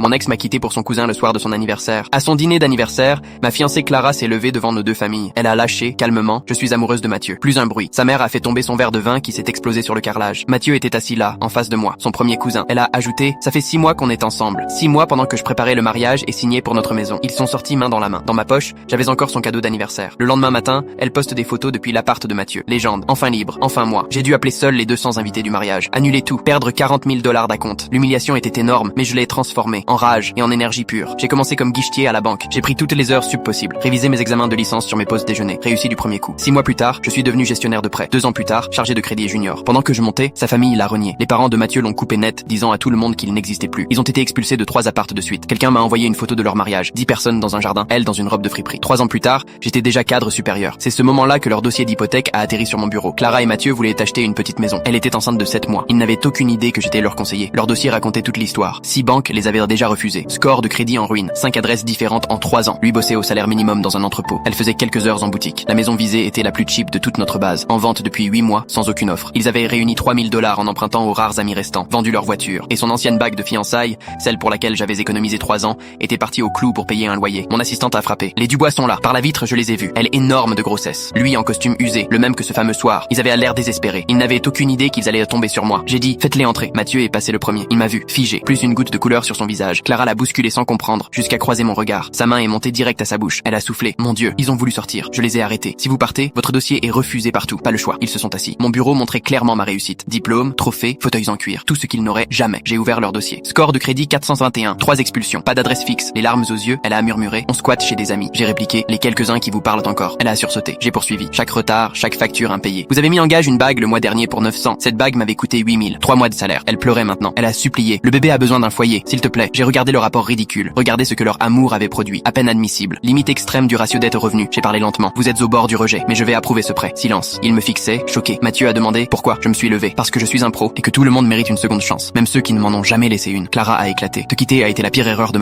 Mon ex m'a quitté pour son cousin le soir de son anniversaire. À son dîner d'anniversaire, ma fiancée Clara s'est levée devant nos deux familles. Elle a lâché, calmement, je suis amoureuse de Mathieu. Plus un bruit. Sa mère a fait tomber son verre de vin qui s'est explosé sur le carrelage. Mathieu était assis là, en face de moi, son premier cousin. Elle a ajouté, ça fait 6 mois qu'on est ensemble. 6 mois pendant que je préparais le mariage et signais pour notre maison. Ils sont sortis main dans la main. Dans ma poche, j'avais encore son cadeau d'anniversaire. Le lendemain matin, elle poste des photos depuis l'appart de Mathieu. Légende. Enfin libre. Enfin moi. J'ai dû appeler seul les 200 invités du mariage. Annuler tout. Perdre 40 000 $ d'acompte. L'humiliation était énorme, mais je l'ai transformée en rage et en énergie pure. J'ai commencé comme guichetier à la banque. J'ai pris toutes les heures sub possibles. Révisé mes examens de licence sur mes pauses déjeuner. Réussi du premier coup. 6 mois plus tard, je suis devenu gestionnaire de prêt. 2 ans plus tard, chargé de crédit junior. Pendant que je montais, sa famille l'a renié. Les parents de Mathieu l'ont coupé net, disant à tout le monde qu'il n'existait plus. Ils ont été expulsés de 3 appartes de suite. Quelqu'un m'a envoyé une photo de leur mariage. 10 personnes dans un jardin, elle dans une robe de friperie. 3 ans plus tard, j'étais déjà cadre supérieur. C'est ce moment-là que leur dossier d'hypothèque a atterri sur mon bureau. Clara et Mathieu voulaient acheter une petite maison. Elle était enceinte de 7 mois. Ils n'avaient aucune idée que j'étais leur conseiller. Leur dossier racontait toute l'histoire. 6 banques les avaient déjà refusés. Score de crédit en ruine. 5 adresses différentes en 3 ans. Lui bossait au salaire minimum dans un entrepôt. Elle faisait quelques heures en boutique. La maison visée était la plus cheap de toute notre base. En vente depuis 8 mois, sans aucune offre. Ils avaient réuni 3 000 $ en empruntant aux rares amis restants. Vendu leur voiture. Et son ancienne bague de fiançailles, celle pour laquelle j'avais économisé 3 ans, était partie au clou pour payer un loyer. Mon assistante a frappé. Les Dubois sont là. Par la vitre, je les ai vus. Elle énorme de grossesse. Lui en costume usé, le même que ce fameux soir. Ils avaient l'air désespérés. Ils n'avaient aucune idée qu'ils allaient tomber sur moi. J'ai dit, faites-les entrer. Mathieu est passé le premier. Il m'a vu, figé, plus une goutte de couleur sur son visage. Clara l'a bousculé sans comprendre, jusqu'à croiser mon regard. Sa main est montée direct à sa bouche. Elle a soufflé. Mon Dieu, ils ont voulu sortir. Je les ai arrêtés. Si vous partez, votre dossier est refusé partout. Pas le choix. Ils se sont assis. Mon bureau montrait clairement ma réussite. Diplôme, trophée, fauteuils en cuir. Tout ce qu'ils n'auraient jamais. J'ai ouvert leur dossier. Score de crédit 421. 3 expulsions. Pas d'adresse fixe. Les larmes aux yeux. Elle a murmuré. On squatte chez des amis. J'ai répliqué. Les quelques-uns qui vous parlent encore. Elle a sursauté. J'ai poursuivi. Chaque retard, chaque facture impayée. Vous avez mis en gage une bague le mois dernier pour 900. Cette bague m'avait coûté 8 000. 3 mois de salaire. Elle pleurait maintenant. Elle a supplié. Le bébé a besoin d'un foyer. S'il te plaît. J'ai regardé le rapport ridicule. Regardez ce que leur amour avait produit. À peine admissible. Limite extrême du ratio dette-revenu. J'ai parlé lentement. Vous êtes au bord du rejet. Mais je vais approuver ce prêt. Silence. Il me fixait, choqué. Mathieu a demandé pourquoi. Je me suis levé. Parce que je suis un pro et que tout le monde mérite une seconde chance. Même ceux qui ne m'en ont jamais laissé une. Clara a éclaté. Te quitter a été la pire erreur de